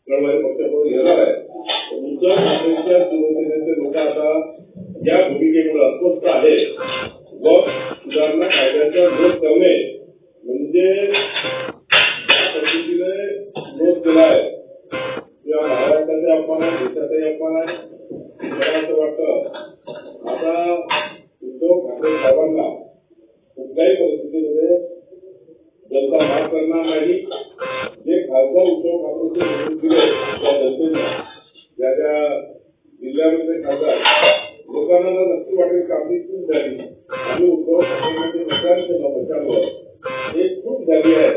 कळवारी पक्षाकडून येणार आहे. उद्धव ठाकरेंच्या शिवसेनेचे लोक आता या भूमिकेमुळे अस्वस्थ आहे व सुधारणा कायद्याचा विरोध करणे म्हणजे पद्धतीने विरोध केला आहे किंवा महाराष्ट्राचे अपमान आहे, देशाचे अपमान आहे. मला असं वाटतं आता उद्धव ठाकरे साहेबांना कुठल्याही परिस्थितीमध्ये जनता माफ करणार नाही. जे खासदार उद्धव ठाकरेंचे निवडून दिले त्या जनतेने ज्या ज्या जिल्ह्यामध्ये खासदार लोकांना नक्की वाटेल की आपली चूक झाली आणि उद्धव ठाकरेंना ते मतदान केलं त्याच्यामुळे एक चूक झाली आहे